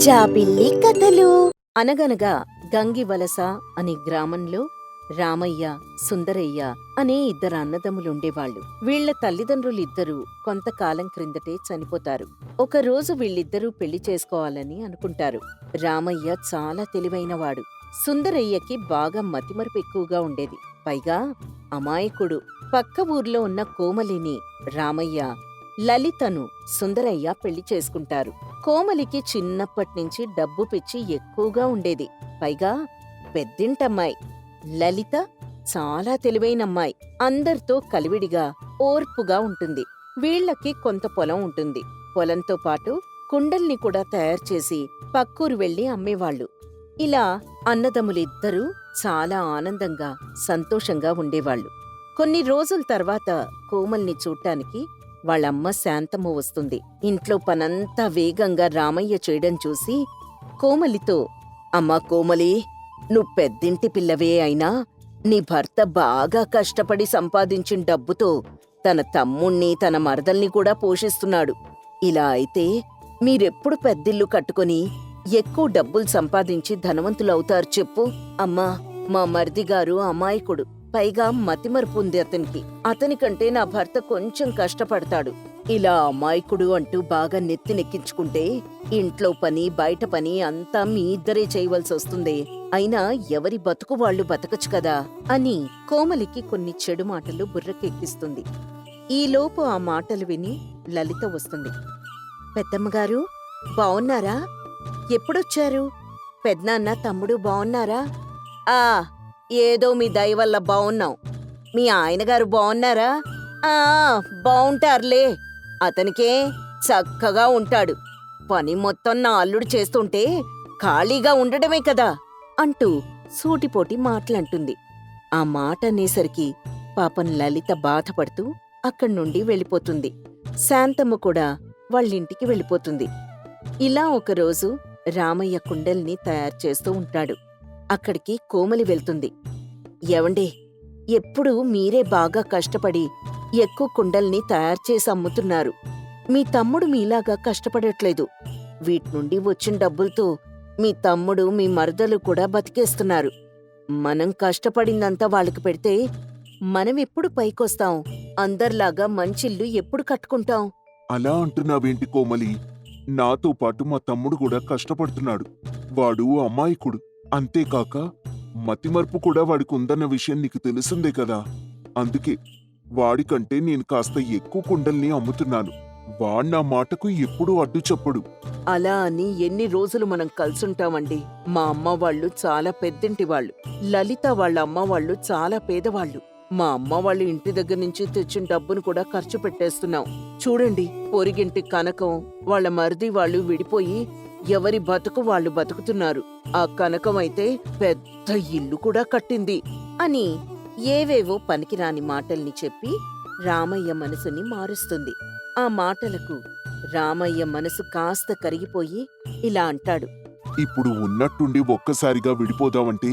జాబిల్లి కథలు. అనగనగా గంగివలస అనే గ్రామంలో రామయ్య, సుందరయ్య అనే ఇద్దరు అన్నదమ్ములుండేవాళ్లు. వీళ్ల తల్లిదండ్రులిద్దరూ కొంతకాలం క్రిందటే చనిపోతారు. ఒకరోజు వీళ్ళిద్దరూ పెళ్లి చేసుకోవాలని అనుకుంటారు. రామయ్య చాలా తెలివైనవాడు. సుందరయ్యకి బాగా మతిమరుపు ఎక్కువగా ఉండేది. పైగా అమాయకుడు. పక్క ఊర్లో ఉన్న కోమలిని రామయ్య, లలితను సుందరయ్య పెళ్లి చేసుకుంటారు. కోమలికి చిన్నప్పట్నుంచి డబ్బు పిచ్చి ఎక్కువగా ఉండేది. పైగా పెద్దింటమ్మాయి. లలిత చాలా తెలివైనమ్మాయి. అందర్తో కలివిడిగా, ఓర్పుగా ఉంటుంది. వీళ్లకి కొంత పొలం ఉంటుంది. పొలంతో పాటు కుండల్ని కూడా తయారుచేసి పక్కూరు వెళ్లి అమ్మేవాళ్లు. ఇలా అన్నదమ్ములిద్దరూ చాలా ఆనందంగా, సంతోషంగా ఉండేవాళ్లు. కొన్ని రోజుల తర్వాత కోమల్ని చూడ్డానికి వాళ్ళమ్మ శాంతమ్మ వస్తుంది. ఇంట్లో పనంతా వేగంగా రామయ్య చేయడం చూసి కోమలితో, అమ్మా కోమలి, నువ్వు పెద్దింటి పిల్లవే అయినా నీ భర్త బాగా కష్టపడి సంపాదించిన డబ్బుతో తన తమ్ముణ్ణి, తన మరదల్ని కూడా పోషిస్తున్నాడు. ఇలా అయితే మీరెప్పుడు పెద్దిల్లు కట్టుకొని ఎక్కువ డబ్బులు సంపాదించి ధనవంతులవుతారు చెప్పు? అమ్మా, మా మరిదిగారు అమాయకుడు. పైగా మతిమరుపు ఉంది అతనికి. అతనికంటే నా భర్త కొంచెం కష్టపడతాడు. ఇలా అమాయకుడు అంటూ బాగా నెత్తినెక్కించుకుంటే ఇంట్లో పని, బయట పని అంతా మీ ఇద్దరే చేయవలసి వస్తుంది. అయినా ఎవరి బతుకు వాళ్ళు బతకచ్చు కదా అని కోమలికి కొన్ని చెడు మాటలు బుర్రకెక్కిస్తుంది. ఈలోపు ఆ మాటలు విని లలిత వస్తుంది. పెద్దమ్మగారు, బావున్నారా? ఎప్పుడొచ్చారు? పెద్నాన్న, తమ్ముడు బావున్నారా? ఆ, ఏదో మీ దయ వల్ల బావున్నాం. మీ ఆయనగారు బావున్నారా? ఆ, బావుంటారులే. అతనికే చక్కగా ఉంటాడు. పని మొత్తం నా అల్లుడు చేస్తుంటే ఖాళీగా ఉండడమే కదా అంటూ సూటిపోటి మాటలంటుంది. ఆ మాట అనేసరికి పాపం లలిత బాధపడుతూ అక్కడ్నుండి వెళ్ళిపోతుంది. శాంతమ్మ కూడా వాళ్ళింటికి వెళ్ళిపోతుంది. ఇలా ఒకరోజు రామయ్య కుండల్ని తయారు చేస్తూ ఉంటాడు. అక్కడికి కోమలి వెళ్తుంది. ఏవండే, ఎప్పుడూ మీరే బాగా కష్టపడి ఎక్కువ కుండల్ని తయారుచేసి అమ్ముతున్నారు. మీ తమ్ముడు మీలాగా కష్టపడట్లేదు. వీట్నుండి వచ్చిన డబ్బులతో మీ తమ్ముడు, మీ మరదలు కూడా బతికేస్తున్నారు. మనం కష్టపడిందంతా వాళ్ళకి పెడితే మనమెప్పుడు పైకొస్తాం? అందర్లాగా మంచిల్లు ఎప్పుడు కట్టుకుంటాం? అలా అంటున్నావేంటి కోమలి? నాతో పాటు మా తమ్ముడు కూడా కష్టపడుతున్నాడు. వాడు అమాయకుడు. అంతేకాక మతిమరుపు కూడా వాడికి ఉందన్న విషయం నీకు తెలిసిందే కదా. అందుకే వాడికంటే నేను కాస్త ఎక్కువ కుండల్ని అమ్ముతున్నాను. వాణ్ణా మాటకు ఎప్పుడూ అడ్డు చెప్పడు. అలా అని ఎన్ని రోజులు మనం కలుసుంటామండి? మా అమ్మ వాళ్ళు చాలా పెద్దింటి వాళ్ళు. లలిత వాళ్ళ అమ్మ వాళ్ళు చాలా పేదవాళ్ళు. మా అమ్మ వాళ్ళు ఇంటి దగ్గర నుంచి తెచ్చిన డబ్బును కూడా ఖర్చు పెట్టేస్తున్నాం. చూడండి, పొరిగింటి కనకం వాళ్ళ మరిది వాళ్ళు విడిపోయి ఎవరి బతుకు వాళ్ళు బతుకుతున్నారు. ఆ కనకం అయితే పెద్ద ఇల్లు కూడా కట్టింది అని ఏవేవో పనికిరాని మాటల్ని చెప్పి రామయ్య మనసుని మారుస్తుంది. ఆ మాటలకు రామయ్య మనసు కాస్త కరిగిపోయి ఇలా అంటాడు. ఇప్పుడు ఉన్నట్టుండి ఒక్కసారిగా విడిపోదామంటే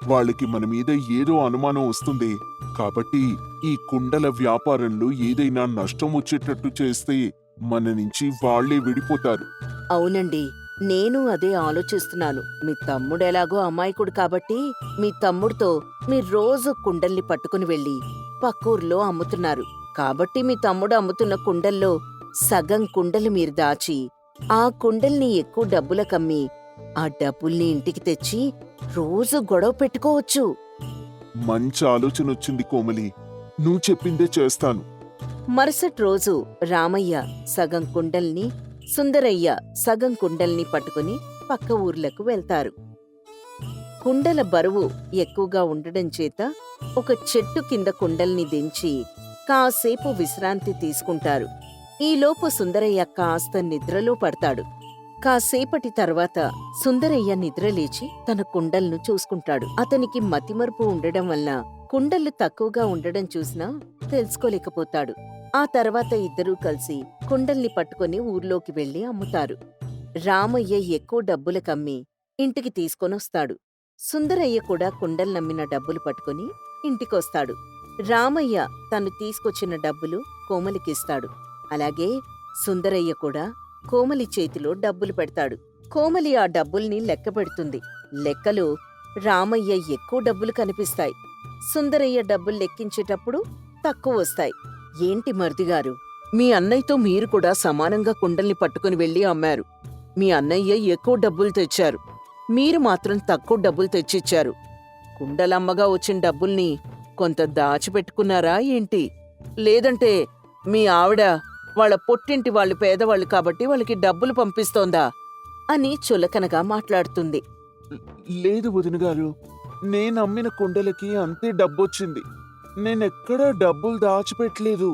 వాళ్ళకి మన మీద ఏదో అనుమానం వస్తుంది. కాబట్టి ఈ కుండల వ్యాపారంలో ఏదైనా నష్టం వచ్చేటట్టు చేస్తే మన నుంచి వాళ్లే విడిపోతారు. అవునండి, నేను అదే ఆలోచిస్తున్నాను. మీ తమ్ముడెలాగో అమాయకుడు కాబట్టి మీ తమ్ముడితో మీరు రోజు కుండల్ని పట్టుకుని వెళ్ళి పక్కూర్లో అమ్ముతున్నారు. కాబట్టి మీ తమ్ముడు అమ్ముతున్న కుండల్లో సగం కుండలు మీరు దాచి ఆ కుండల్ని ఎక్కువ డబ్బులకమ్మి ఆ డబ్బుల్ని ఇంటికి తెచ్చి రోజు గొడవ పెట్టుకోవచ్చు. మంచి ఆలోచన వచ్చింది కోమలి. నువ్వు చెప్పిందే చేస్తాను. మరుసటి రోజు రామయ్య సగం కుండల్ని, సుందరయ్య సగం కుండల్ని పట్టుకుని పక్క ఊర్లకు వెళ్తారు. కుండల బరువు ఎక్కువగా ఉండడం చేత ఒక చెట్టు కింద కుండల్ని దించి కాసేపు విశ్రాంతి తీసుకుంటారు. ఈలోపు సుందరయ్య కాస్త నిద్రలో పడతాడు. కాసేపటి తర్వాత సుందరయ్య నిద్రలేచి తన కుండల్ను చూసుకుంటాడు. అతనికి మతిమరుపు ఉండడం వల్ల కుండలు తక్కువగా ఉండడం చూసినా తెలుసుకోలేకపోతాడు. ఆ తర్వాత ఇద్దరూ కలిసి కుండల్ని పట్టుకుని ఊర్లోకి వెళ్లి అమ్ముతారు. రామయ్య ఎక్కువ డబ్బులకమ్మి ఇంటికి తీసుకొనొస్తాడు. సుందరయ్య కూడా కుండల్నమ్మిన డబ్బులు పట్టుకుని ఇంటికొస్తాడు. రామయ్య తను తీసుకొచ్చిన డబ్బులు కోమలికిస్తాడు. అలాగే సుందరయ్య కూడా కోమలి చేతిలో డబ్బులు పెడతాడు. కోమలి ఆ డబ్బుల్ని లెక్క పెడుతుంది. లెక్కలో రామయ్య ఎక్కువ డబ్బులు కనిపిస్తాయి. సుందరయ్య డబ్బులు లెక్కించేటప్పుడు తక్కువ వస్తాయి. ఏంటి మరిదిగారు, మీ అన్నయ్యతో మీరు కూడా సమానంగా కుండల్ని పట్టుకుని వెళ్ళి అమ్మారు. మీ అన్నయ్య ఎక్కువ డబ్బులు తెచ్చారు, మీరు మాత్రం తక్కువ డబ్బులు తెచ్చిచ్చారు. కుండలమ్మగా వచ్చిన డబ్బుల్ని కొంత దాచిపెట్టుకున్నారా ఏంటి? లేదంటే మీ ఆవిడ వాళ్ళ పొట్టింటి వాళ్ళు పేదవాళ్ళు కాబట్టి వాళ్ళకి డబ్బులు పంపిస్తోందా అని చులకనగా మాట్లాడుతుంది. లేదు వదినగారు, నేను అమ్మిన కుండలకి అంతే డబ్బొచ్చింది. నేనెక్కడా డబ్బులు దాచిపెట్టలేదు.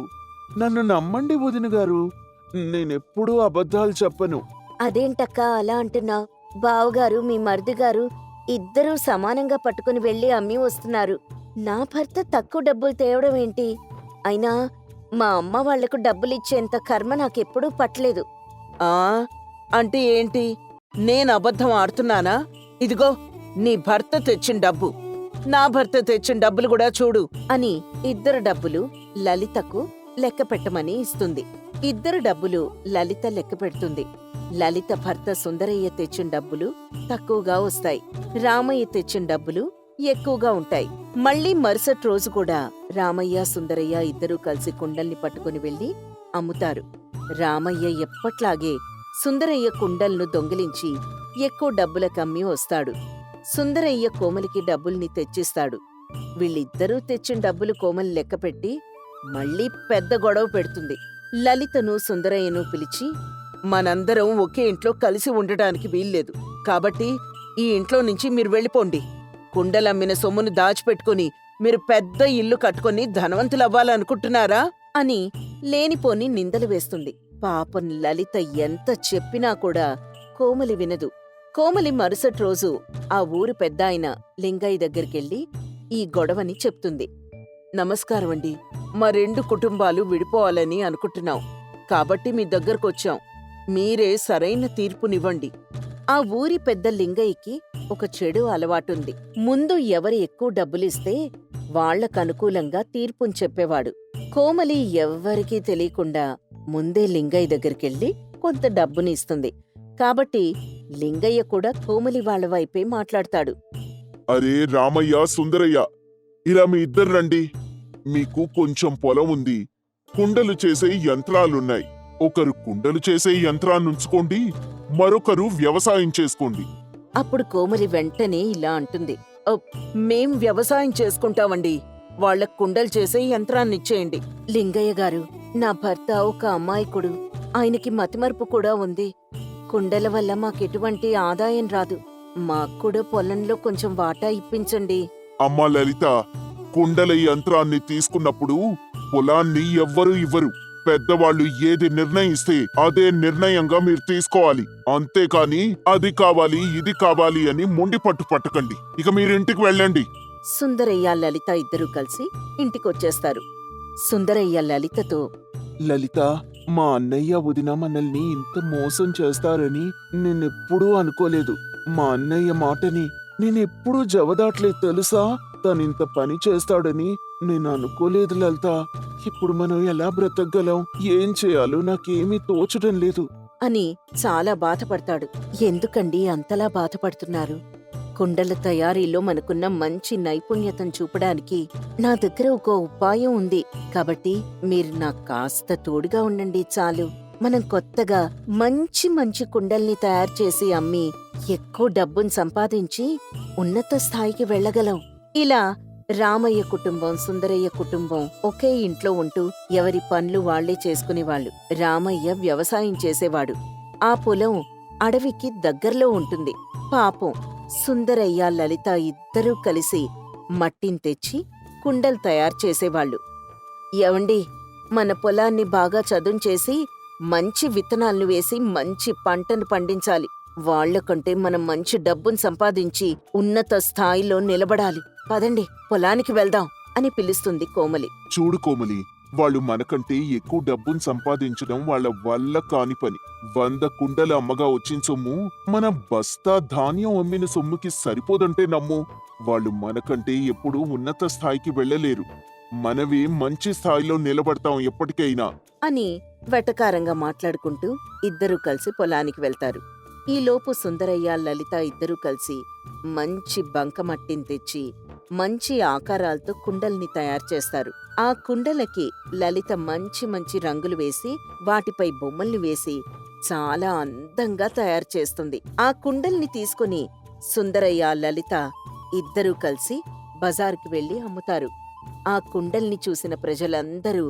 నన్ను నమ్మండి వదినగారు, నేనెప్పుడూ అబద్ధాలు చెప్పను. అదేంటక్కా అలా అంటున్నావు? బావగారు మీ మరిదిగారు ఇద్దరూ సమానంగా పట్టుకుని వెళ్ళి అమ్మి వస్తున్నారు. నా భర్త తక్కువ డబ్బులు తేవడం ఏంటి? అయినా మా అమ్మ వాళ్లకు డబ్బులిచ్చేంత కర్మ నాకెప్పుడూ పట్టలేదు. ఆ అంటే ఏంటి? నేను అబద్ధం ఆడుతున్నానా? ఇదిగో నీ భర్త తెచ్చిన డబ్బు, నా భర్త తెచ్చిన డబ్బులు కూడా చూడు అని ఇద్దరు డబ్బులు లలితకు లెక్క పెట్టమని ఇస్తుంది. ఇద్దరు డబ్బులు లలిత లెక్క పెడుతుంది. లలిత భర్త సుందరయ్య తెచ్చిన డబ్బులు తక్కువగా వస్తాయి, రామయ్య తెచ్చిన డబ్బులు ఎక్కువగా ఉంటాయి. మళ్ళీ మరుసటి రోజు కూడా రామయ్య సుందరయ్య ఇద్దరూ కలిసి కుండల్ని పట్టుకుని వెళ్లి అమ్ముతారు. రామయ్య ఎప్పట్లాగే సుందరయ్య కుండలను దొంగిలించి ఎక్కువ డబ్బులకమ్మి వస్తాడు. సుందరయ్య కోమలికి డబ్బుల్ని తెచ్చిస్తాడు. వీళ్ళిద్దరూ తెచ్చిన డబ్బులు కోమలి లెక్కపెట్టి మళ్ళీ పెద్ద గొడవ పెడుతుంది. లలితను సుందరయ్యను పిలిచి, మనందరం ఒకే ఇంట్లో కలిసి ఉండటానికి వీల్లేదు, కాబట్టి ఈ ఇంట్లో నుంచి మీరు వెళ్ళిపోండి. కుండలమ్మిన సొమ్మును దాచిపెట్టుకుని మీరు పెద్ద ఇల్లు కట్టుకుని ధనవంతులవ్వాలనుకుంటున్నారా అని లేనిపోని నిందలు వేస్తుంది. పాపం లలిత ఎంత చెప్పినా కూడా కోమలి వినదు. కోమలి మరుసటి రోజు ఆ ఊరు పెద్దాయన లింగయ్య దగ్గరికెళ్ళి ఈ గొడవని చెప్తుంది. నమస్కారమండి, మా 2 కుటుంబాలు విడిపోవాలని అనుకుంటున్నాం, కాబట్టి మీ దగ్గరకొచ్చాం. మీరే సరైన తీర్పునివ్వండి. ఆ ఊరి పెద్ద లింగయ్యకి ఒక చెడు అలవాటుంది. ముందు ఎవరు ఎక్కువ డబ్బులిస్తే వాళ్లకనుకూలంగా తీర్పుని చెప్పేవాడు. కోమలి ఎవ్వరికీ తెలియకుండా ముందే లింగయ్య దగ్గరికెళ్ళి కొంత డబ్బుని ఇస్తుంది. కాబట్టి లింగయ్య కూడా కోమలి వాళ్ల వైపే మాట్లాడతాడు. అరే రామయ్య, సుందరయ్య, ఇలా మీ ఇద్దరు రండి. మీకు కొంచెం పొలం ఉంది, కుండలు చేసే యంత్రాలున్నాయి. ఒకరు కుండలు చేసే యంత్రాన్నుంచుకోండి, మరొకరు వ్యవసాయం చేసుకోండి. అప్పుడు కోమలి వెంటనే ఇలా అంటుంది. మేం వ్యవసాయం చేసుకుంటామండి, వాళ్ళ కుండలు చేసే యంత్రాన్నిచ్చేయండి. లింగయ్య గారు, నా భర్త ఒక అమాయకుడు, ఆయనకి మతిమరుపు కూడా ఉంది. కుండల వల్ల మాకెటువంటి ఆదాయం రాదు. మాక్కూడా పొలంలో కొంచెం వాటా ఇప్పించండి. అమ్మా లలిత, కుండల యంత్రాన్ని తీసుకున్నప్పుడు పొలాన్ని ఎవ్వరూ ఇవ్వరు. పెద్దవాళ్ళు ఏది నిర్ణయిస్తే అదే నిర్ణయంగా మీరు తీసుకోవాలి. అంతేకాని అది కావాలి ఇది కావాలి అని మొండి పట్టు పట్టకండి. ఇక మీరింటికి వెళ్ళండి. సుందరయ్య లలిత ఇద్దరూ కలిసి ఇంటికొచ్చేస్తారు. సుందరయ్య లలితతో, లలిత, మా అన్నయ్య వదిన మనల్ని ఇంత మోసం చేస్తారని నేనెప్పుడూ అనుకోలేదు. మా అన్నయ్య మాటని నేనెప్పుడూ జవదాట్లేదు తెలుసా? తనింత పని చేస్తాడని నేను అనుకోలేదు లలిత. ఇప్పుడు మనం ఎలా బ్రతకగలం? ఏం చేయాలో నాకేమీ తోచడం లేదు అని చాలా బాధపడతాడు. ఎందుకండి అంతలా బాధపడుతున్నారు? కుండల తయారీలో మనకున్న మంచి నైపుణ్యతను చూపడానికి నా దగ్గర ఒక ఉపాయం ఉంది. కాబట్టి మీరు నాకు కాస్త తోడుగా ఉండండి చాలు. మనం కొత్తగా మంచి మంచి కుండల్ని తయారు చేసి అమ్మి ఎక్కువ డబ్బును సంపాదించి ఉన్నత స్థాయికి వెళ్ళగలం. ఇలా రామయ్య కుటుంబం, సుందరయ్య కుటుంబం ఒకే ఇంట్లో ఉంటూ ఎవరి పనులు వాళ్లే చేసుకునేవాళ్లు. రామయ్య వ్యవసాయం చేసేవాడు. ఆ పొలం అడవికి దగ్గర్లో ఉంటుంది. పాపం సుందరయ్య లలిత ఇద్దరూ కలిసి మట్టిని తెచ్చి కుండలు తయారు చేసేవాళ్లు. ఏవండి, మన పొలాన్ని బాగా చదును చేసి మంచి విత్తనాలను వేసి మంచి పంటను పండించాలి. వాళ్లకంటే మనం మంచి డబ్బును సంపాదించి ఉన్నత స్థాయిలో నిలబడాలి. పదండి, పొలానికి వెళ్దాం అని పిలుస్తుంది కోమలి. చూడు కోమలి, వాళ్ళు మనకంటే ఎక్కువ డబ్బును సంపాదించడం వాళ్ళ వల్ల కాని పని. 100 కుండల అమ్మగా వచ్చిన సొమ్ము మన బస్తా ధాన్యం అమ్మిన సొమ్ముకి సరిపోదంటే నమ్ము. వాళ్ళు మనకంటే ఎప్పుడూ ఉన్నత స్థాయికి వెళ్ళలేరు. మనవి మంచి స్థాయిలో నిలబడతాం ఎప్పటికైనా అని వెటకారంగా మాట్లాడుకుంటూ ఇద్దరూ కలిసి పొలానికి వెళ్తారు. ఈలోపు సుందరయ్య లలిత ఇద్దరూ కలిసి మంచి బంకమట్టిని తెచ్చి మంచి ఆకారాలతో కుండల్ని తయారు చేస్తారు. ఆ కుండలకి లలిత మంచి మంచి రంగులు వేసి వాటిపై బొమ్మల్ని వేసి చాలా అందంగా తయారు చేస్తుంది. ఆ కుండల్ని తీసుకుని సుందరయ్య లలిత ఇద్దరూ కలిసి బజారుకి వెళ్లి అమ్ముతారు. ఆ కుండల్ని చూసిన ప్రజలందరూ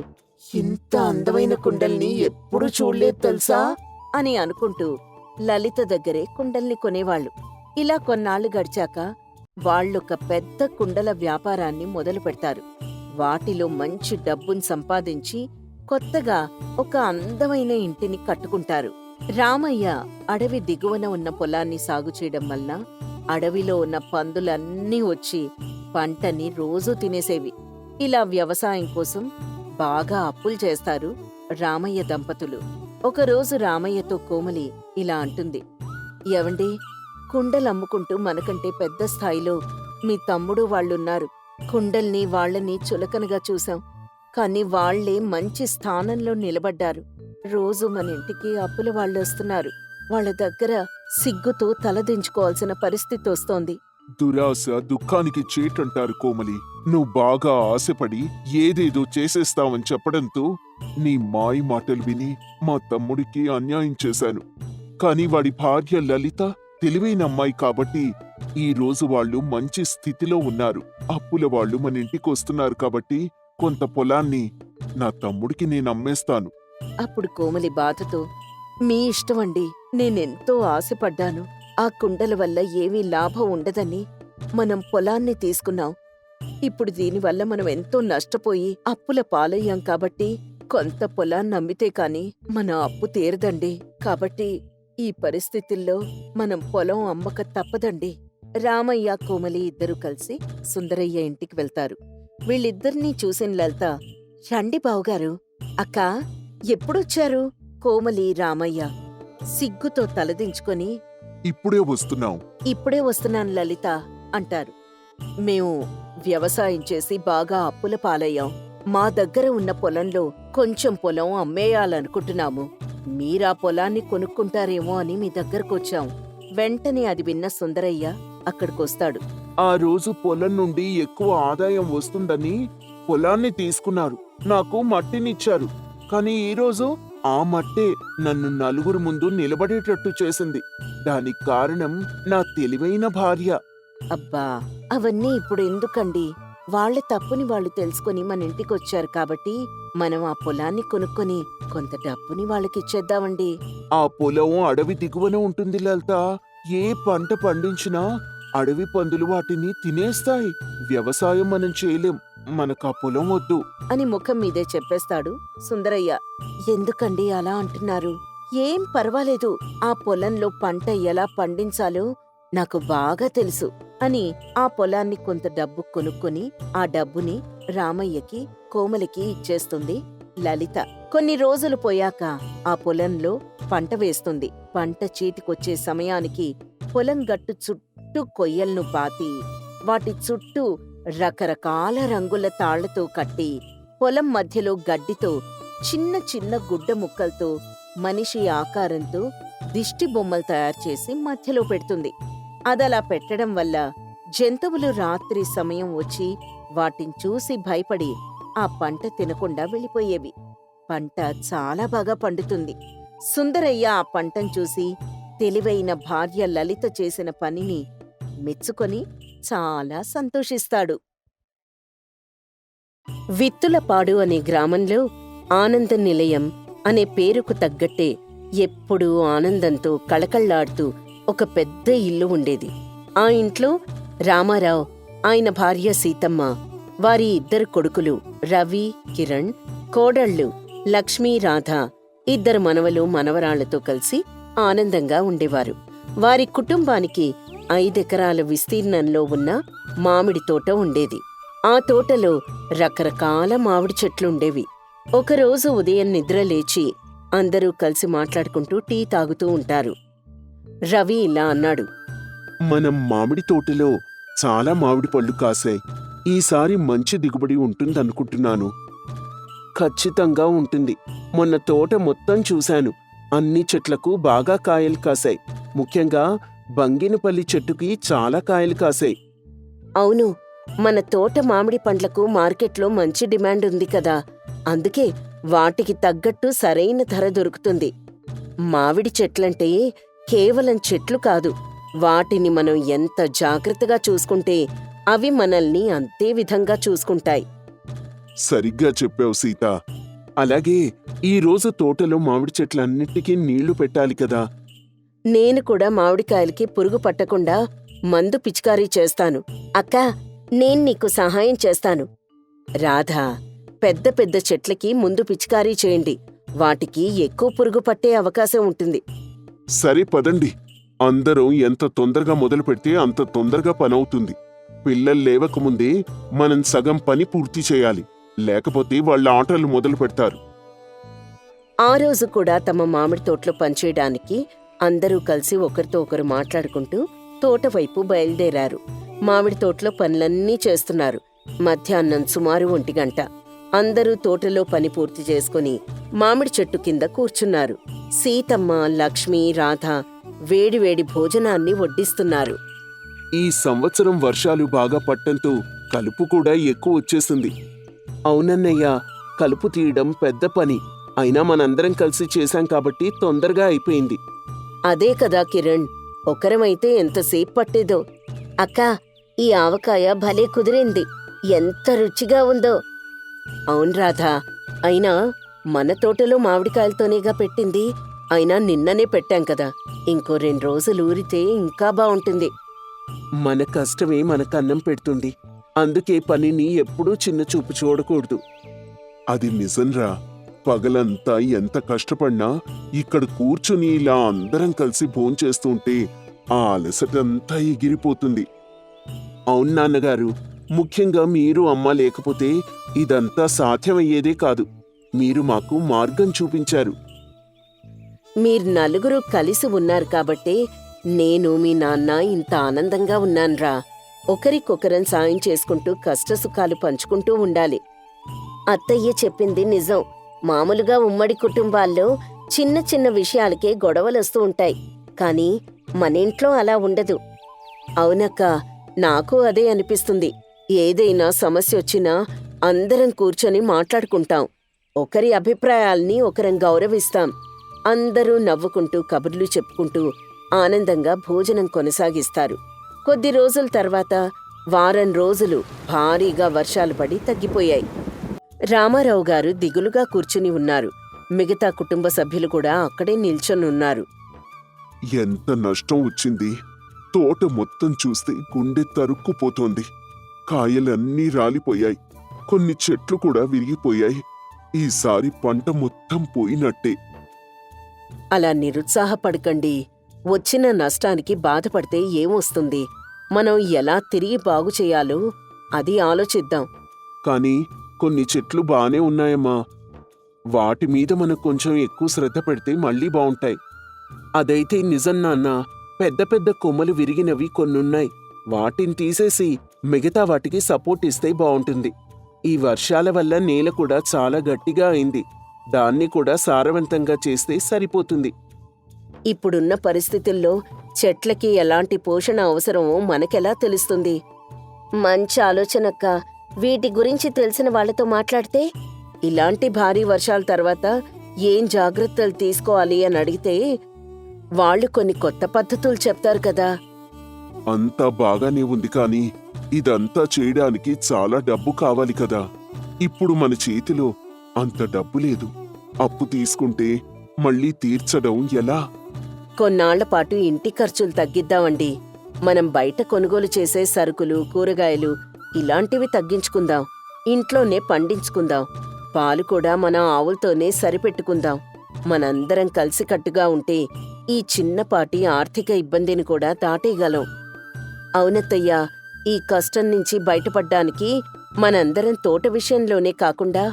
ఇంత అందమైన కుండల్ని ఎప్పుడూ చూడలేదు తెలుసా అని అనుకుంటూ లలిత దగ్గరే కుండల్ని కొనేవాళ్లు. ఇలా కొన్నాళ్లు గడిచాక వాళ్ళొక పెద్ద కుండల వ్యాపారాన్ని మొదలు పెడతారు. వాటిలో మంచి డబ్బును సంపాదించి కొత్తగా ఒక అందమైన ఇంటిని కట్టుకుంటారు. రామయ్య అడవి దిగువన ఉన్న పొలాన్ని సాగు చేయడం వలన అడవిలో ఉన్న పందులన్నీ వచ్చి పంటని రోజూ తినేసేవి. ఇలా వ్యవసాయం కోసం బాగా అప్పులు చేస్తారు రామయ్య దంపతులు. ఒకరోజు రామయ్యతో కోమలి ఇలా అంటుంది, ఏవండి, కుండలమ్ముకుంటూ మనకంటే పెద్ద స్థాయిలో మీ తమ్ముడు వాళ్ళున్నారు. కుండల్ని వాళ్ళని చులకనగా చూశాం, కాని వాళ్లే మంచి స్థానంలో నిలబడ్డారు. రోజు మన ఇంటికి అప్పుల వాళ్ళొస్తున్నారు. వాళ్ళ దగ్గర సిగ్గుతో తలదించుకోవాల్సిన పరిస్థితి వస్తోంది. దురాశ దుఃఖానికి చేటంటారు కోమలి. నువ్వు బాగా ఆశపడి ఏదేదో చేసేస్తావని చెప్పడంతో నీ మాయ మాటలు విని మా తమ్ముడికి అన్యాయం చేశాను. కాని వాడి భార్య లలిత తెలివైన అమ్మాయి కాబట్టి ఈ రోజు వాళ్ళు మంచి స్థితిలో ఉన్నారు. అప్పుల వాళ్ళు మన ఇంటికి వస్తున్నారు కాబట్టి కొంత పొలాన్ని నా తమ్ముడికి నేను అమ్మేస్తాను. అప్పుడు కోమలి బాధతో, మీ ఇష్టమండి, నేనెంతో ఆశపడ్డాను. ఆ కుండల వల్ల ఏమీ లాభం ఉండదని మనం పొలాన్ని తీసుకున్నాం. ఇప్పుడు దీనివల్ల మనం ఎంతో నష్టపోయి అప్పుల పాలయ్యాం కాబట్టి కొంత పొలాన్ని అమ్మితే కాని మన అప్పు తీరదండి. కాబట్టి ఈ పరిస్థితుల్లో మనం పొలం అమ్మక తప్పదండి. రామయ్య కోమలి ఇద్దరూ కలిసి సుందరయ్య ఇంటికి వెళ్తారు. వీళ్ళిద్దరినీ చూసిన లలిత, రండి బావుగారు. అక్కా, ఎప్పుడొచ్చారు? కోమలి రామయ్య సిగ్గుతో తలదించుకొని, ఇప్పుడే వస్తున్నాం. ఇప్పుడే వస్తున్నాను లలిత అంటారు. మేము వ్యవసాయం చేసి బాగా అప్పుల పాలయ్యాం. మా దగ్గర ఉన్న పొలంలో కొంచెం పొలం అమ్మేయాలనుకుంటున్నాము. మీరా పొలాన్ని కొనుక్కుంటారేమో అని మీ దగ్గరకొచ్చాం. వెంటనే అది విన్న సుందరయ్య అక్కడికొస్తాడు. ఆ రోజు పొలం నుండి ఎక్కువ ఆదాయం వస్తుందని పొలాన్ని తీసుకున్నారు. నాకు మట్టినిచ్చారు. కాని ఈరోజు ఆ మట్టే నన్ను నలుగురు ముందు నిలబడేటట్టు చేసింది. దానికి కారణం నా తెలివైన భార్య. అబ్బా, అవన్నీ ఇప్పుడు ఎందుకండి? వాళ్ళ తప్పుని వాళ్ళు తెలుసుకొని మన ఇంటికొచ్చారు కాబట్టి మనం ఆ పొలాన్ని కొనుక్కొని కొంత డబ్బుని వాళ్ళకిచ్చేద్దామండి. ఆ పొలం అడవి దిగువన ఉంటుంది లలిత. ఏ పంట పండించినా అడవి పందులు వాటిని తినేస్తాయి. వ్యవసాయం మనం చేయలేం. మనకా పొలం వద్దు అని ముఖం మీదే చెప్పేస్తాడు సుందరయ్య. ఎందుకండి అలా అంటున్నారు? ఏం పర్వాలేదు, ఆ పొలంలో పంట ఎలా పండించాలో నాకు బాగా తెలుసు అని ఆ పొలాన్ని కొంత డబ్బు కొనుక్కొని ఆ డబ్బుని రామయ్యకి కోమలికి ఇచ్చేస్తుంది లలిత. కొన్ని రోజులు పోయాక ఆ పొలంలో పంట వేస్తుంది. పంట చేతికొచ్చే సమయానికి పొలం గట్టు చుట్టూ కొయ్యలను పాతి వాటి చుట్టూ రకరకాల రంగుల తాళ్లతో కట్టి పొలం మధ్యలో గడ్డితో చిన్న చిన్న గుడ్డ ముక్కలతో మనిషి ఆకారంతో దిష్టి బొమ్మలు తయారు చేసి మధ్యలో పెడుతుంది. అదలా పెట్టడం వల్ల జంతువులు రాత్రి సమయం వచ్చి వాటిని చూసి భయపడి ఆ పంట తినకుండా వెళ్ళిపోయేవి. పంట చాలా బాగా పండుతుంది. సుందరయ్య ఆ పంటను చూసి తెలివైన భార్య లలిత చేసిన పనిని మెచ్చుకొని చాలా సంతోషిస్తాడు. విత్తులపాడు అనే గ్రామంలో ఆనంద నిలయం అనే పేరుకు తగ్గట్టే ఎప్పుడూ ఆనందంతో కళకళ్లాడుతూ ఒక పెద్ద ఇల్లు ఉండేది. ఆ ఇంట్లో రామారావు, ఆయన భార్య సీతమ్మ, వారి ఇద్దరు కొడుకులు రవి, కిరణ్, కోడళ్ళు లక్ష్మీ, రాధ, ఇద్దరు మనవలు మనవరాళ్లతో కలిసి ఆనందంగా ఉండేవారు. వారి కుటుంబానికి 5 ఎకరాల విస్తీర్ణంలో ఉన్న మామిడి తోట ఉండేది. ఆ తోటలో రకరకాల మామిడి చెట్లుండేవి. ఒకరోజు ఉదయం నిద్ర లేచి అందరూ కలిసి మాట్లాడుకుంటూ టీ తాగుతూ ఉంటారు. రవి ఇలా అన్నాడు, మనం మామిడి తోటలో చాలా మామిడి పళ్ళు కాసాయి. ఈసారి మంచి దిగుబడి ఉంటుందనుకుంటున్నాను. ఖచ్చితంగా ఉంటుంది. మొన్న తోట మొత్తం చూశాను. అన్ని చెట్లకు బాగా కాయలు కాసాయి. ముఖ్యంగా బంగినపల్లి చెట్టుకి చాలా కాయలు కాసాయి. అవును, మన తోట మామిడి పండ్లకు మార్కెట్లో మంచి డిమాండ్ ఉంది కదా, అందుకే వాటికి తగ్గట్టు సరైన ధర దొరుకుతుంది. మామిడి చెట్లంటే కేవలం చెట్లు కాదు, వాటిని మనం ఎంత జాగ్రత్తగా చూసుకుంటే అవి మనల్ని అంతే విధంగా చూసుకుంటాయి. సరిగ్గా చెప్పావు సీత. అలాగే ఈ రోజు తోటలో మామిడి చెట్లన్నిటికీ నీళ్లు పెట్టాలి కదా. నేను కూడా మామిడికాయలకి పురుగు పట్టకుండా మందు పిచికారీ చేస్తాను. అక్కా, నేను నీకు సహాయం చేస్తాను. రాధా, పెద్ద పెద్ద చెట్లకి ముందు పిచికారీ చేయండి, వాటికి ఎక్కువ పురుగు పట్టే అవకాశం ఉంటుంది. సరే పదండి, అందరం ఎంత తొందరగా మొదలు పెడితే అంత తొందరగా పనవుతుంది. పిల్లలు లేవకముందే మనం సగం పని పూర్తి చేయాలి, లేకపోతే వాళ్ళ ఆటలు మొదలు పెడతారు. ఆ రోజు కూడా తమ మామిడి తోటలో పనిచేయడానికి అందరూ కలిసి ఒకరితో ఒకరు మాట్లాడుకుంటూ తోట వైపు బయలుదేరారు. మామిడి తోటలో పనులన్నీ చేస్తున్నారు. మధ్యాహ్నం సుమారు 1 గంట. అందరూ తోటలో పని పూర్తి చేసుకుని మామిడి చెట్టు కింద కూర్చున్నారు. సీతమ్మ, లక్ష్మి, రాధ వేడివేడి భోజనాన్ని వడ్డిస్తున్నారు. ఈ సంవత్సరం వర్షాలు బాగా పట్టంతో కలుపు కూడా ఎక్కువ వచ్చేసింది. అవునన్నయ్య, కలుపు తీయడం పెద్ద పని, అయినా మనందరం కలిసి చేశాం కాబట్టి తొందరగా అయిపోయింది. అదే కదా కిరణ్, ఒకరమైతే ఎంతసేపు పట్టేదో. అక్కా, ఈ ఆవకాయ భలే కుదిరింది, ఎంత రుచిగా ఉందో. అవును రాధా, అయినా మన తోటలో మామిడికాయలతోనేగా పెట్టింది, అయినా నిన్ననే పెట్టాం కదా, ఇంకో 2 రోజులు ఊరితే ఇంకా బావుంటుంది. మన కష్టమే మనకు అన్నం పెడుతుంది, అందుకే పనిని ఎప్పుడూ చిన్న చూపు చూడకూడదు. అది నిజంరా. పగలంతా ఎంత కష్టపడినా ఇక్కడ కూర్చుని ఇలా అందరం కలిసి భోంచేస్తుంటే ఆ అలసటంతా ఎగిరిపోతుంది. అవును నాన్నగారు, ముఖ్యంగా మీరు అమ్మ లేకపోతే ఇదంతా సాధ్యమయ్యేదే కాదు. మీరు మాకు మార్గం చూపించారు. మీరు నలుగురు కలిసి ఉన్నారు కాబట్టే నేను, మీ నాన్న ఇంత ఆనందంగా ఉన్నాన్రా. ఒకరికొకరం సాయం చేసుకుంటూ కష్టసుఖాలు పంచుకుంటూ ఉండాలి. అత్తయ్య చెప్పింది నిజం. మామూలుగా ఉమ్మడి కుటుంబాల్లో చిన్న చిన్న విషయాలకే గొడవలొస్తూ ఉంటాయి, కానీ మన ఇంట్లో అలా ఉండదు. అవునక్క, నాకు అదే అనిపిస్తుంది. ఏదైనా సమస్య వచ్చినా అందరం కూర్చొని మాట్లాడుకుంటాం, ఒకరి అభిప్రాయాల్ని ఒకరం గౌరవిస్తాం. అందరూ నవ్వుకుంటూ కబుర్లు చెప్పుకుంటూ ఆనందంగా భోజనం కొనసాగిస్తారు. కొద్ది రోజుల తర్వాత వారం రోజులు భారీగా వర్షాలు పడి తగ్గిపోయాయి. రామారావు గారు దిగులుగా కూర్చుని ఉన్నారు. మిగతా కుటుంబ సభ్యులు కూడా అక్కడే నిల్చొనున్నారు. ఎంత నష్టం వచ్చింది! తోట మొత్తం చూస్తే గుండె తరుక్కుపోతోంది. కాయలన్నీ రాలిపోయాయి, కొన్ని చెట్లు కూడా విరిగిపోయాయి. ఈసారి పంట మొత్తం పోయినట్టే. అలా నిరుత్సాహపడకండి. వచ్చిన నష్టానికి బాధపడితే ఏమొస్తుంది? మనం ఎలా తిరిగి బాగు చేయాలో అది ఆలోచిద్దాం. కానీ కొన్ని చెట్లు బానే ఉన్నాయమ్మా, వాటి మీద మనం కొంచెం ఎక్కువ శ్రద్ధ పెడితే మళ్ళీ బావుంటాయి. అదైతే నిజం నాన్న, పెద్ద పెద్ద కొమ్మలు విరిగినవి కొన్నున్నాయి, వాటిని తీసేసి మిగతా వాటికి సపోర్ట్ ఇస్తే బావుంటుంది. ఈ వర్షాల వల్ల నేల కూడా చాలా గట్టిగా అయింది, దాన్ని కూడా సారవంతంగా చేస్తే సరిపోతుంది. ఇప్పుడున్న పరిస్థితుల్లో చెట్లకి ఎలాంటి పోషణ అవసరమో మనకెలా తెలుస్తుంది? మంచి ఆలోచనక్క. వీటి గురించి తెలిసిన వాళ్లతో మాట్లాడితే, ఇలాంటి భారీ వర్షాల తర్వాత ఏం జాగ్రత్తలు తీసుకోవాలి అని అడిగితే వాళ్ళు కొన్ని కొత్త పద్ధతులు చెప్తారు కదా. అంతా బాగానే ఉంది, కానీ ఇదంతా చేయడానికి చాలా డబ్బు కావాలి కదా. ఇప్పుడు మన చేతిలో అంత డబ్బు లేదు. అప్పు తీసుకుంటే మళ్ళీ తీర్చడం ఎలా? కొన్నాళ్ల పాటు ఇంటి ఖర్చులు తగ్గిద్దామండి. మనం బయట కొనుగోలు చేసే సరుకులు, కూరగాయలు ఇలాంటివి తగ్గించుకుందాం. ఇంట్లోనే పండించుకుందాం. పాలు కూడా మన ఆవులతోనే సరిపెట్టుకుందాం. మనందరం కలిసికట్టుగా ఉంటే ఈ చిన్నపాటి ఆర్థిక ఇబ్బందిని కూడా దాటేయగలం. అవునత్తయ్యా, ఈ కష్టం నుంచి బయటపడ్డానికి మనందరం తోట విషయంలోనే కాకుండా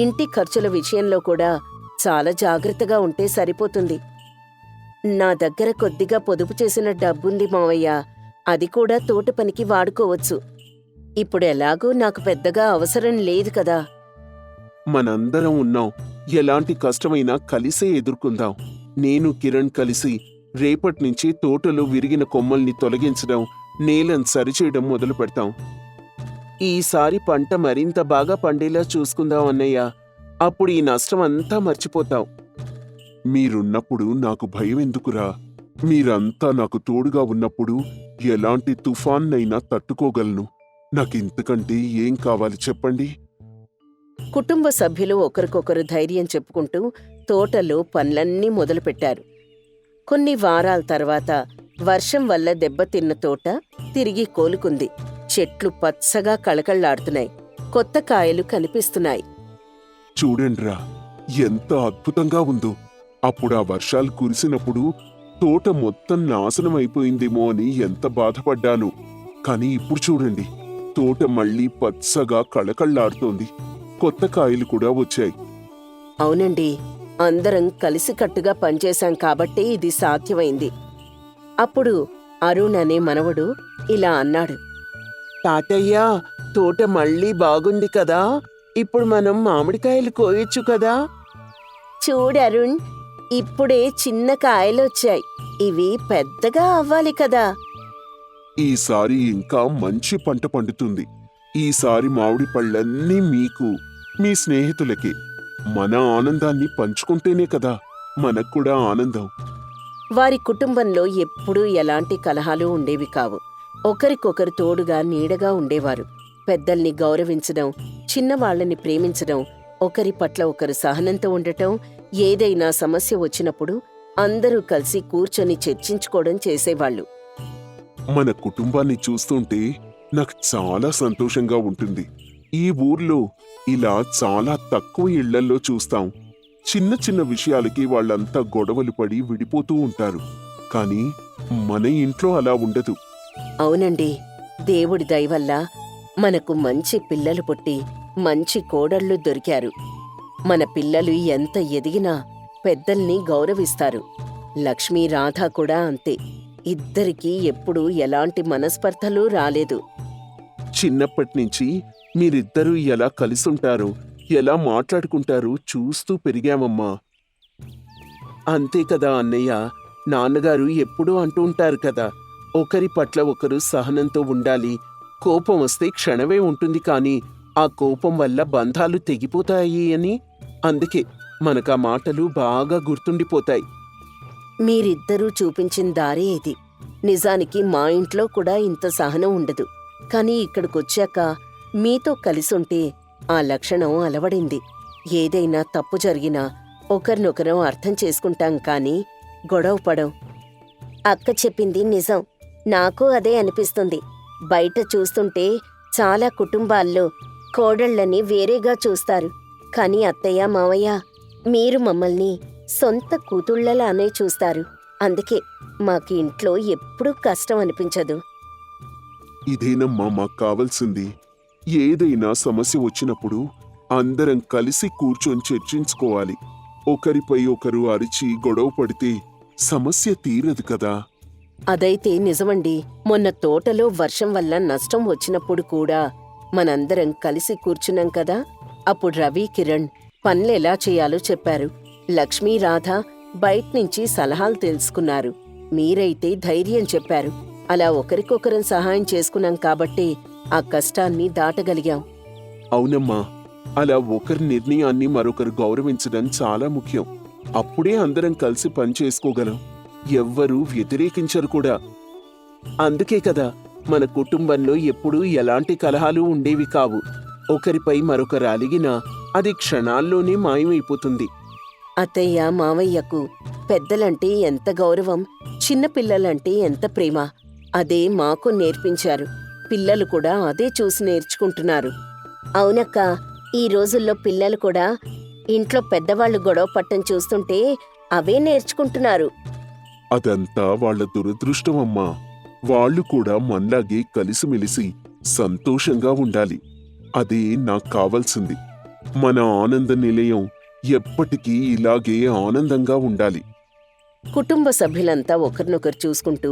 ఇంటి ఖర్చుల విషయంలో కూడా చాలా జాగ్రత్తగా ఉంటే సరిపోతుంది. నా దగ్గర కొద్దిగా పొదుపు చేసిన డబ్బుంది మావయ్య, అది కూడా తోట పనికి వాడుకోవచ్చు. ఇప్పుడు ఎలాగూ నాకు పెద్దగా అవసరం లేదు కదా. మనందరం ఉన్నాం, ఎలాంటి కష్టమైనా కలిసే ఎదుర్కొందాం. నేను కిరణ్ కలిసి రేపట్నుంచి తోటలో విరిగిన కొమ్మల్ని తొలగించడం, నేలను సరిచేయడం మొదలు పెడతాం. ఈసారి పంట మరింత బాగా పండేలా చూసుకుందాం అన్నయ్య. అప్పుడు ఈ నష్టం అంతా మర్చిపోతాం. మీరున్నప్పుడు నాకు భయం ఎందుకురా? మీరంతా నాకు తోడుగా ఉన్నప్పుడు ఎలాంటి తుఫాన్నైనా తట్టుకోగలను. నాకింతకంటే ఏం కావాలి చెప్పండి? కుటుంబ సభ్యులు ఒకరికొకరు ధైర్యం చెప్పుకుంటూ తోటలో పనులన్నీ మొదలుపెట్టారు. కొన్ని వారాల తర్వాత వర్షం వల్ల దెబ్బతిన్న తోట తిరిగి కోలుకుంది. చెట్లు పచ్చగా కళకళ్లాడుతున్నాయి. కొత్త కాయలు కనిపిస్తున్నాయి. చూడండ్రా, ఎంత అద్భుతంగా ఉందో! అప్పుడు ఆ వర్షాలు కురిసినప్పుడు తోట మొత్తం నాశనం అయిపోయిందేమో అని ఎంత బాధపడ్డాను. కానీ ఇప్పుడు చూడండి, తోట మళ్ళీ పచ్చగా కళకళ్లాడుతోంది. కొత్త కాయలు కూడా వచ్చాయి. అవునండి, అందరం కలిసికట్టుగా పనిచేశాం కాబట్టే ఇది సాధ్యమైంది. అప్పుడు అరుణ్ అనే మనవడు ఇలా అన్నాడు. తాతయ్య, తోట మళ్ళీ బాగుంది కదా, ఇప్పుడు మనం మామిడికాయలు కోయొచ్చు కదా. చూడరుణ్, ఇప్పుడే చిన్న కాయలొచ్చాయి. ఇవి పెద్దగా అవ్వాలి కదా. ఈసారి ఇంకా మంచి పంట పండుతుంది. ఈసారి మామిడి పళ్ళన్నీ మీకు, మీ స్నేహితులకి. మన ఆనందాన్ని పంచుకుంటేనే కదా మనక్కూడా ఆనందం. వారి కుటుంబంలో ఎప్పుడూ ఎలాంటి కలహాలు ఉండేవి కావు. ఒకరికొకరు తోడుగా నీడగా ఉండేవారు. పెద్దల్ని గౌరవించడం, చిన్నవాళ్లని ప్రేమించడం, ఒకరి పట్ల ఒకరు సహనంతో ఉండటం, ఏదైనా సమస్య వచ్చినప్పుడు అందరూ కలిసి కూర్చొని చర్చించుకోవడం చేసేవాళ్లు. మన కుటుంబాన్ని చూస్తుంటే నాకు చాలా సంతోషంగా ఉంటుంది. ఈ ఊర్లో ఇలా చాలా తక్కువ ఇళ్లల్లో చూస్తాం. చిన్న చిన్న విషయాలకి వాళ్ళంతా గొడవలు పడి విడిపోతూ ఉంటారు. కానీ మన ఇంట్లో అలా ఉండదు. అవునండి, దేవుడి దయవల్ల మనకు మంచి పిల్లలు పుట్టి మంచి కోడళ్ళు దొరికారు. మన పిల్లలు ఎంత ఎదిగినా పెద్దల్ని గౌరవిస్తారు. లక్ష్మీ రాధ కూడా అంతే. ఇద్దరికీ ఎప్పుడూ ఎలాంటి మనస్పర్ధలు రాలేదు. చిన్నప్పటినుంచి మీరిద్దరూ ఎలా కలిసుంటారో, ఎలా మాట్లాడుకుంటారో చూస్తూ పెరిగామమ్మా. అంతే కదా అన్నయ్య, నాన్నగారు ఎప్పుడూ అంటూ ఉంటారు కదా, ఒకరి పట్ల ఒకరు సహనంతో ఉండాలి. కోపం వస్తే క్షణమే ఉంటుంది, కానీ ఆ కోపం వల్ల బంధాలు తెగిపోతాయి అని. అందుకే మనకా మాటలు బాగా గుర్తుండిపోతాయి. మీరిద్దరూ చూపించిన దారే ఇది. నిజానికి మా ఇంట్లో కూడా ఇంత సహనం ఉండదు. కానీ ఇక్కడికొచ్చాక మీతో కలిసుంటే ఆ లక్షణం అలవడింది. ఏదైనా తప్పు జరిగినా ఒకరినొకరం అర్థం చేసుకుంటాం, కానీ గొడవపడం. అక్క చెప్పింది నిజం. నాకు అదే అనిపిస్తుంది. బయట చూస్తుంటే చాలా కుటుంబాల్లో కోడళ్లని వేరేగా చూస్తారు. కానీ అత్తయ్య, మావయ్య, మీరు మమ్మల్ని సొంత కూతుళ్లలానే చూస్తారు. అందుకే మాకు ఇంట్లో ఎప్పుడూ కష్టం అనిపించదు. ఇదేనమ్మా మాకు కావాల్సింది. ఏదైనా సమస్య వచ్చినప్పుడు అందరం కలిసి కూర్చొని చర్చించుకోవాలి. ఒకరిపై ఒకరు అరిచి గొడవ పడితే సమస్య తీరదు కదా. అదైతే నిజమండి. మొన్న తోటలో వర్షం వల్ల నష్టం వచ్చినప్పుడు కూడా మనందరం కలిసి కూర్చున్నాం కదా. అప్పుడు రవి, కిరణ్ పనులెలా చేయాలో చెప్పారు. లక్ష్మీ, రాధ బయట్నుంచి సలహాలు తెలుసుకున్నారు. మీరైతే ధైర్యం చెప్పారు. అలా ఒకరికొకరం సహాయం చేసుకున్నాం కాబట్టి ఆ కష్టాన్ని దాటగలిగాం. అవునమ్మా, అలా ఒకరి నిర్ణయాన్ని మరొకరు గౌరవించడం చాలా ముఖ్యం. అప్పుడే అందరం కలిసి పనిచేసుకోగలం. ఎవ్వరూ వ్యతిరేకించరు కూడా. అందుకే కదా మన కుటుంబంలో ఎప్పుడూ ఎలాంటి కలహాలు ఉండేవి కావు. ఒకరిపై మరొకరు అలిగినా అది క్షణాల్లోనే మాయమైపోతుంది. అత్తయ్య, మావయ్యకు పెద్దలంటే ఎంత గౌరవం, చిన్నపిల్లలంటే ఎంత ప్రేమ, అదే మాకు నేర్పించారు. పిల్లలు కూడా అదే చూసి నేర్చుకుంటున్నారు. అవునక్క, ఈ రోజుల్లో పిల్లలు కూడా ఇంట్లో పెద్దవాళ్లు గొడవ పట్టం చూస్తుంటే అవే నేర్చుకుంటున్నారు. అదంతా వాళ్ళ దురదృష్టమమ్మా. వాళ్ళు కూడా మనలాగే కలిసిమెలిసి సంతోషంగా ఉండాలి. అదే నాకు కావాల్సింది. మన ఆనంద నిలయం ఎప్పటికీ ఇలాగే ఆనందంగా ఉండాలి. కుటుంబ సభ్యులంతా ఒకరినొకరు చూసుకుంటూ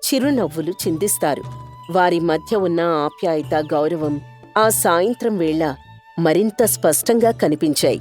చిరునవ్వులు చిందిస్తారు. వారి మధ్య ఉన్న ఆప్యాయత, గౌరవం ఆ సాయంత్రం వేళ మరింత స్పష్టంగా కనిపించాయి.